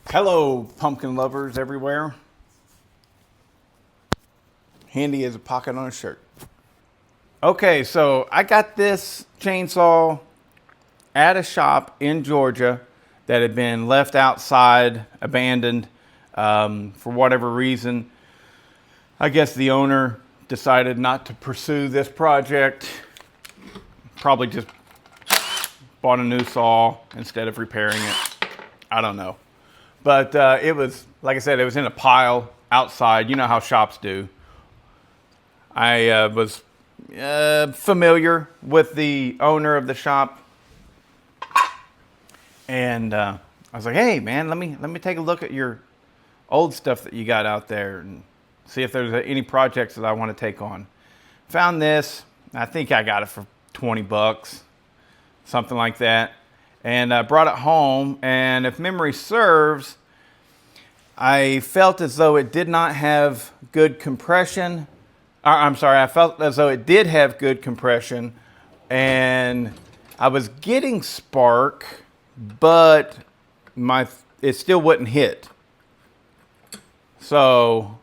Hello, pumpkin lovers everywhere. Handy as a pocket on a shirt. Okay, so I got this chainsaw at a shop in Georgia that had been left outside, abandoned for whatever reason. I guess the owner decided not to pursue this project. Probably just bought a new saw instead of repairing it. I don't know. But it was, like I said, it was in a pile outside. You know how shops do. I was familiar with the owner of the shop, and I was like, "Hey, man, let me take a look at your old stuff that you got out there and see if there's any projects that I want to take on." Found this. I think I got it for $20, something like that, and I brought it home. And if memory serves, I felt as though it did not have good compression. I'm sorry, I felt as though it did have good compression, and I was getting spark, but it still wouldn't hit. So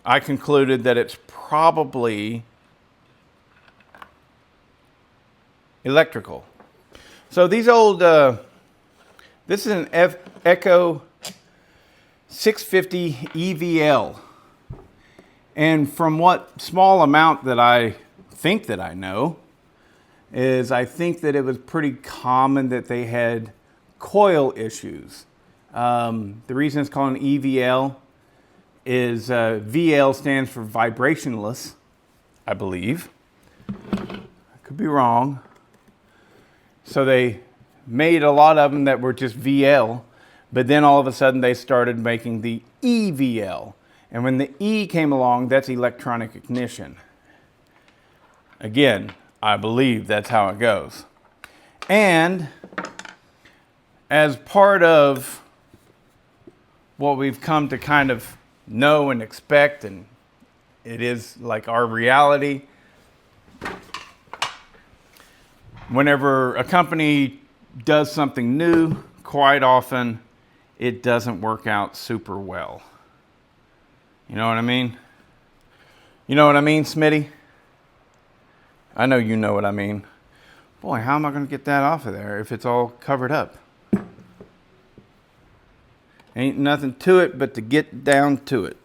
I concluded that it's probably electrical. So these old, this is an Echo 650 EVL. And from what small amount that I think that I know, is I think that it was pretty common that they had coil issues. The reason it's called an EVL is VL stands for vibrationless, I believe. I could be wrong. So they made a lot of them that were just VL, but then all of a sudden they started making the EVL. And when the E came along, that's electronic ignition. Again, I believe that's how it goes. And as part of what we've come to kind of know and expect, and it is like our reality, whenever a company does something new, quite often it doesn't work out super well. You know what I mean? You know what I mean, Smitty? I know you know what I mean. Boy, how am I going to get that off of there if it's all covered up? Ain't nothing to it but to get down to it.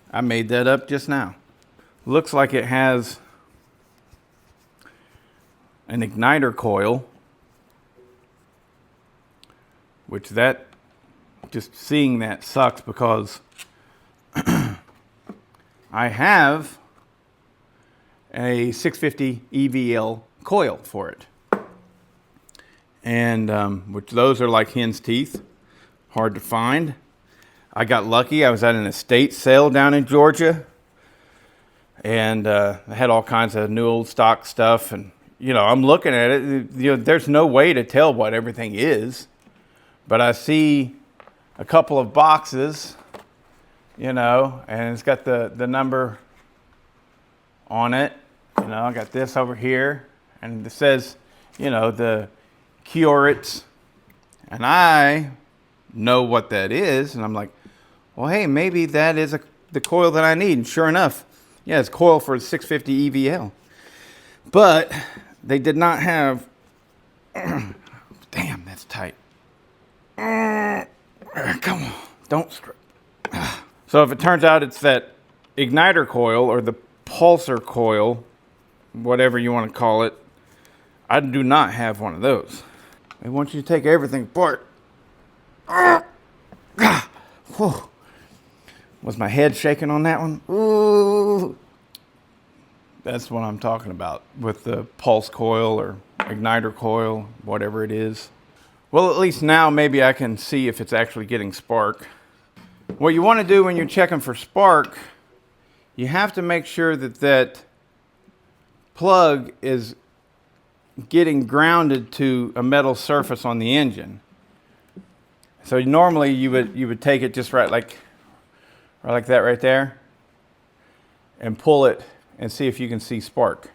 I made that up just now. Looks like it has an igniter coil, which that, just seeing that sucks because I have a 650 EVL coil for it. And which those are like hen's teeth, hard to find. I got lucky. I was at an estate sale down in Georgia, and I had all kinds of new old stock stuff. And you know, I'm looking at it. You know, there's no way to tell what everything is, but I see a couple of boxes, you know, and it's got the number on it. You know, I got this over here, and it says, you know, the Curates, and I know what that is, and I'm like, well, hey, maybe that is the coil that I need. And sure enough, yeah, it's coil for the 650 EVL. But they did not have, damn, that's tight. Come on, don't strip. So if it turns out it's that igniter coil or the pulsar coil, whatever you want to call it, I do not have one of those. They want you to take everything apart. Was my head shaking on that one? Ooh. That's what I'm talking about with the pulse coil or igniter coil, whatever it is. Well, at least now maybe I can see if it's actually getting spark. What you want to do when you're checking for spark, you have to make sure that that plug is getting grounded to a metal surface on the engine. So normally you would take it just right like that right there and pull it and see if you can see spark.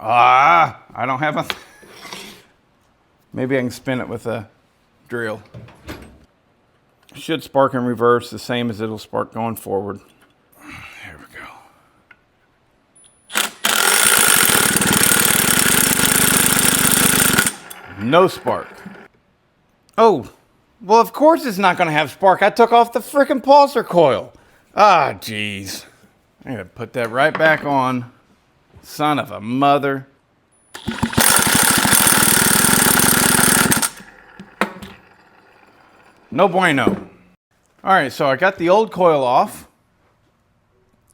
I don't have a Maybe I can spin it with a drill. Should spark in reverse the same as it'll spark going forward. There we go. No spark. Oh, well, of course it's not going to have spark. I took off the frickin' pulsar coil. Ah, jeez. I'm going to put that right back on. Son of a mother. No bueno. All right, so I got the old coil off,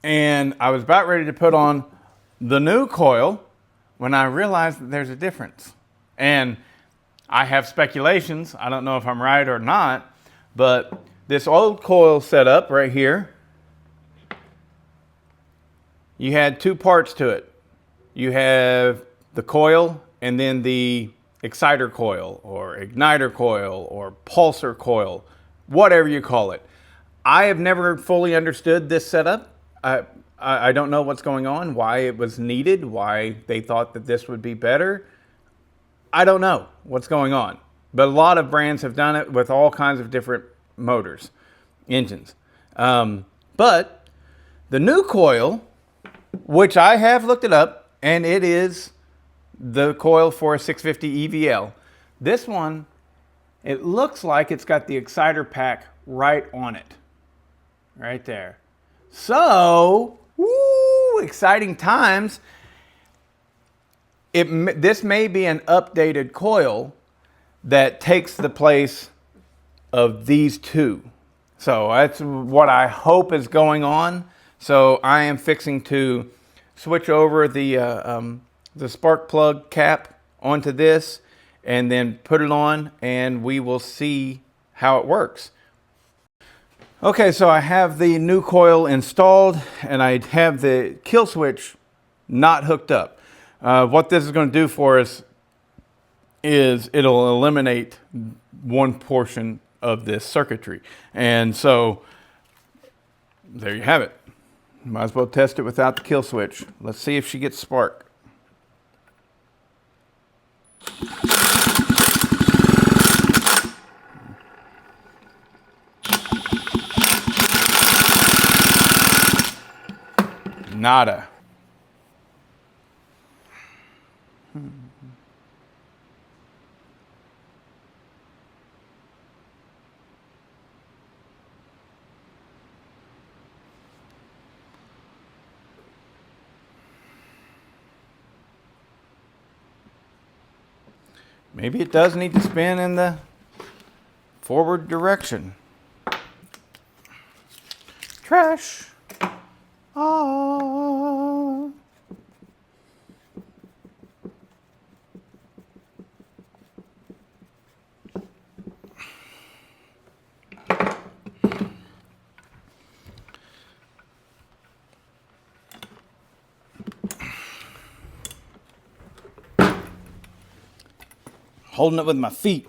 and I was about ready to put on the new coil when I realized that there's a difference. And I have speculations. I don't know if I'm right or not, but this old coil setup right here, you had two parts to it. You have the coil and then the exciter coil or igniter coil or pulsar coil, whatever you call it. I have never fully understood this setup. I don't know what's going on, why it was needed, why they thought that this would be better. I don't know what's going on, but a lot of brands have done it with all kinds of different motors, engines. But the new coil, which I have looked it up, and it is the coil for a 650 EVL. This one, it looks like it's got the exciter pack right on it, right there. So, woo, exciting times. This may be an updated coil that takes the place of these two. So that's what I hope is going on. So I am fixing to switch over the spark plug cap onto this and then put it on, and we will see how it works. Okay, so I have the new coil installed and I have the kill switch not hooked up. What this is going to do for us is it'll eliminate one portion of this circuitry. And so there you have it. Might as well test it without the kill switch. Let's see if she gets spark. Nada. Maybe it does need to spin in the forward direction. Trash. Oh. Holding it with my feet.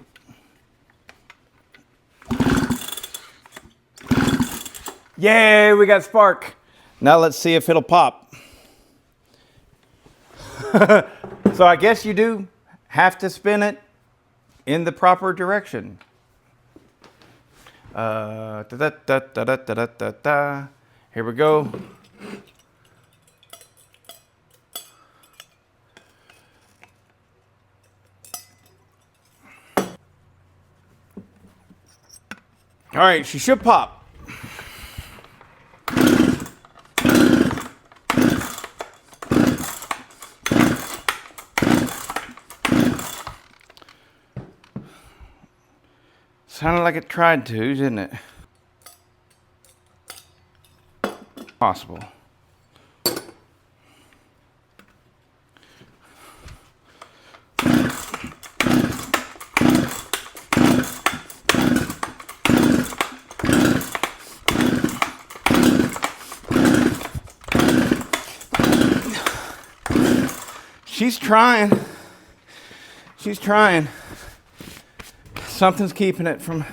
Yay, we got spark. Now let's see if it'll pop. So I guess you do have to spin it in the proper direction. Here we go. All right, she should pop. Sounded like it tried to, didn't it? Possible. She's trying. She's trying. Something's keeping it from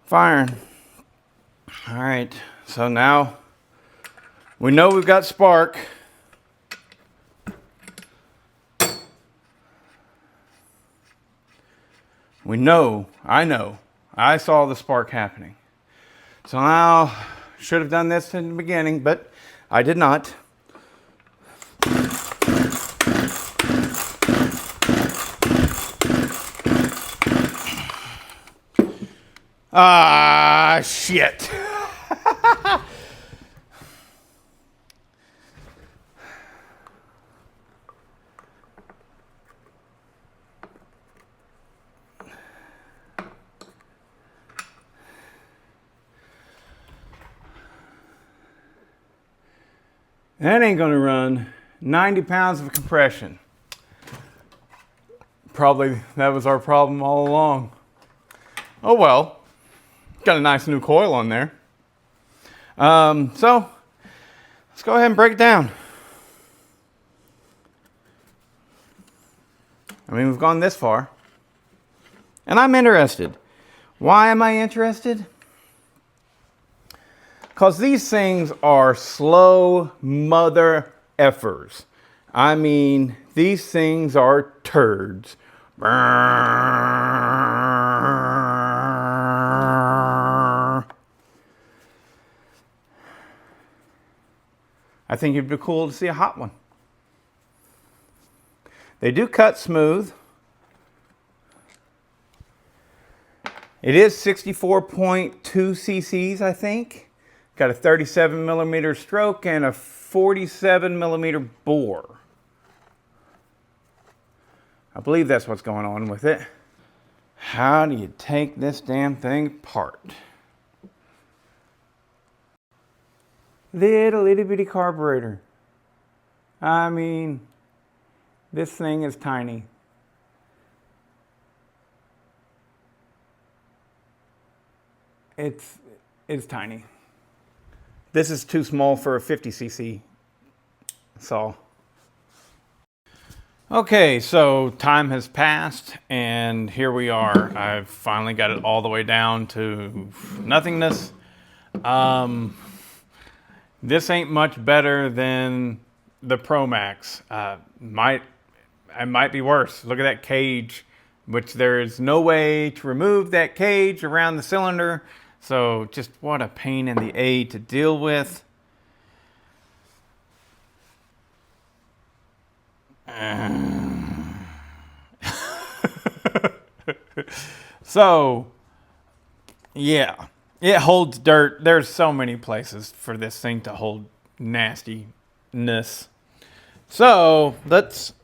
firing. All right, so now we know we've got spark. I know, I saw the spark happening. So now, should have done this in the beginning, but I did not. Ah, shit. That ain't gonna run 90 pounds of compression. Probably that was our problem all along. Oh well, got a nice new coil on there. So let's go ahead and break it down. I mean, we've gone this far, and I'm interested. Why am I interested? Because these things are slow mother effers. I mean, these things are turds. I think it'd be cool to see a hot one. They do cut smooth. It is 64.2 cc's, I think. Got a 37 millimeter stroke and a 47 millimeter bore. I believe that's what's going on with it. How do you take this damn thing apart? Little itty bitty carburetor. I mean, this thing is tiny. It's tiny. This is too small for a 50 cc saw. Okay, so time has passed and here we are. I've finally got it all the way down to nothingness. This ain't much better than the Pro Max. It might be worse. Look at that cage, which there is no way to remove that cage around the cylinder. So just what a pain in the A to deal with. So, yeah, it holds dirt. There's so many places for this thing to hold nastiness. So let's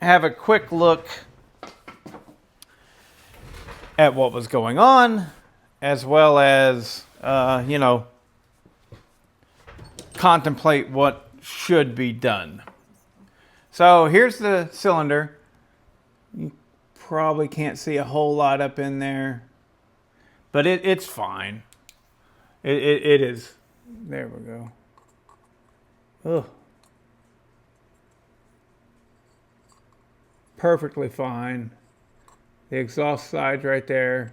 have a quick look at what was going on, as well as, contemplate what should be done. So here's the cylinder. You probably can't see a whole lot up in there, but it's fine. It is. There we go. Ugh. Perfectly fine. The exhaust side's right there.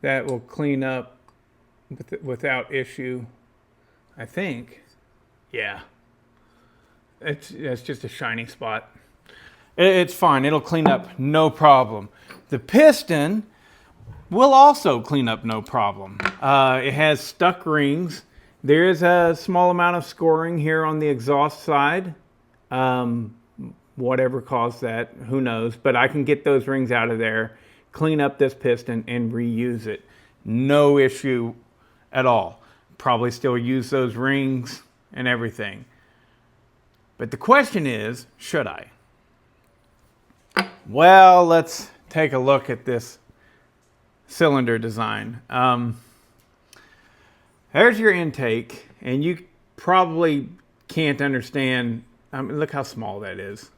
That will clean up without issue, I think. Yeah. It's just a shiny spot. It's fine. It'll clean up no problem. The piston will also clean up no problem. It has stuck rings. There is a small amount of scoring here on the exhaust side. Whatever caused that, who knows. But I can get those rings out of there, clean up this piston, and reuse it. No issue at all. Probably still use those rings and everything. But the question is, should I? Well, let's take a look at this cylinder design. There's your intake, and you probably can't understand. Look how small that is.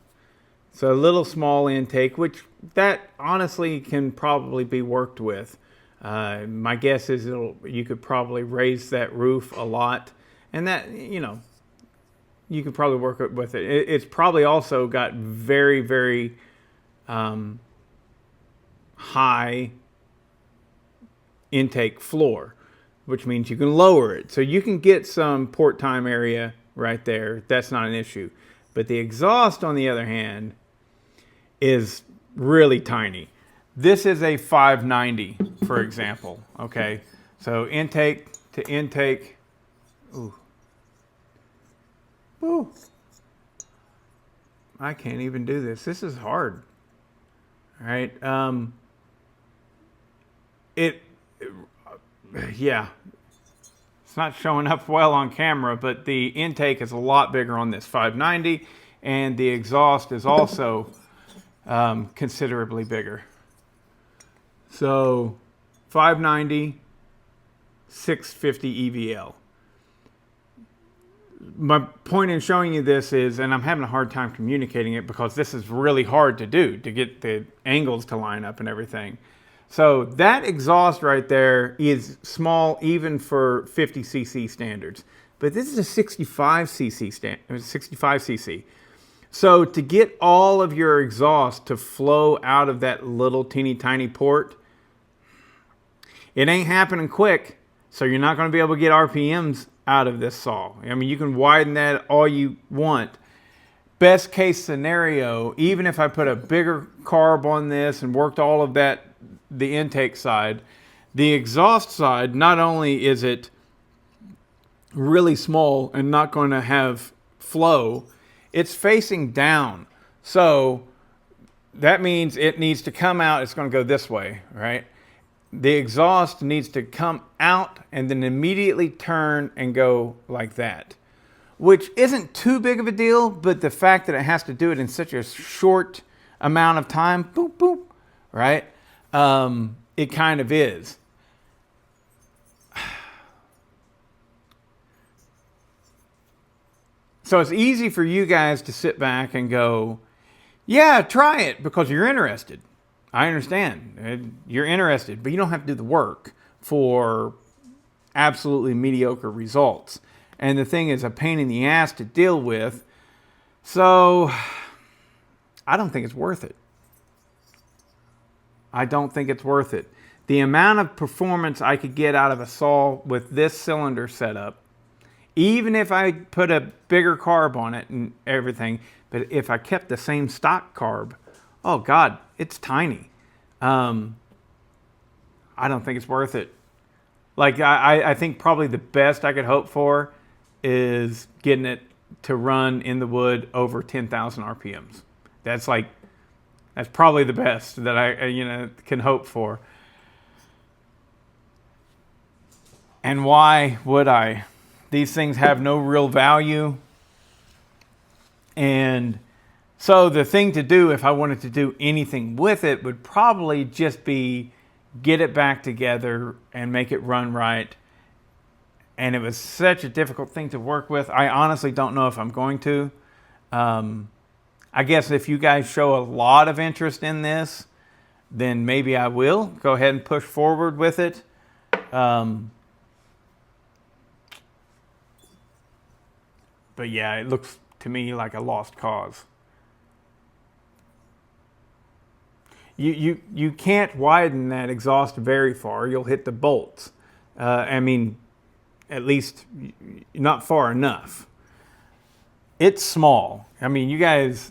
So a little small intake, which that honestly can probably be worked with. My guess is you could probably raise that roof a lot, and that, you could probably work with it. It's probably also got very, very high intake floor, which means you can lower it. So you can get some port time area right there. That's not an issue. But the exhaust, on the other hand, is really tiny. This is a 590, for example. Okay, so intake to intake. Ooh. Ooh. I can't even do this. This is hard. All right. Yeah. It's not showing up well on camera, but the intake is a lot bigger on this 590, and the exhaust is also considerably bigger. So 590, 650 EVL. My point in showing you this is, and I'm having a hard time communicating it because this is really hard to do, to get the angles to line up and everything. So that exhaust right there is small even for 50cc standards. But this is a 65cc. So to get all of your exhaust to flow out of that little teeny tiny port, it ain't happening quick. So you're not going to be able to get RPMs out of this saw. I mean, you can widen that all you want. Best case scenario, even if I put a bigger carb on this and worked all of that, the intake side, the exhaust side, not only is it really small and not going to have flow, it's facing down. So that means it needs to come out. It's going to go this way, right? The exhaust needs to come out and then immediately turn and go like that, which isn't too big of a deal, but the fact that it has to do it in such a short amount of time, boop, boop, right? It kind of is. So it's easy for you guys to sit back and go, yeah, try it because you're interested. I understand. You're interested, but you don't have to do the work for absolutely mediocre results. And the thing is a pain in the ass to deal with. So I don't think it's worth it. I don't think it's worth it. The amount of performance I could get out of a saw with this cylinder setup, even if I put a bigger carb on it and everything, but if I kept the same stock carb, oh God, it's tiny. I don't think it's worth it. Like I think probably the best I could hope for is getting it to run in the wood over 10,000 RPMs. That's probably the best that I can hope for. And why would I? These things have no real value. And so the thing to do if I wanted to do anything with it would probably just be get it back together and make it run right. And it was such a difficult thing to work with. I honestly don't know if I'm going to. I guess if you guys show a lot of interest in this, then maybe I will go ahead and push forward with it. But yeah, it looks to me like a lost cause. You can't widen that exhaust very far. You'll hit the bolts. I mean, at least not far enough. It's small. I mean, you guys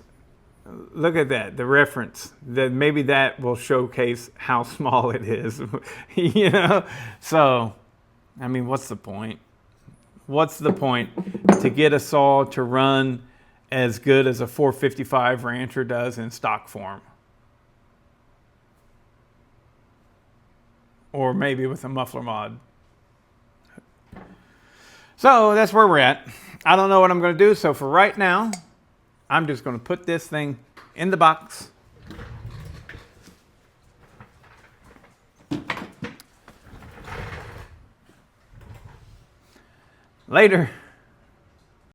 look at that, the reference. That maybe that will showcase how small it is. So, I mean, what's the point? What's the point to get a saw to run as good as a 455 Rancher does in stock form? Or maybe with a muffler mod. So that's where we're at. I don't know what I'm going to do. So for right now, I'm just going to put this thing in the box. Later.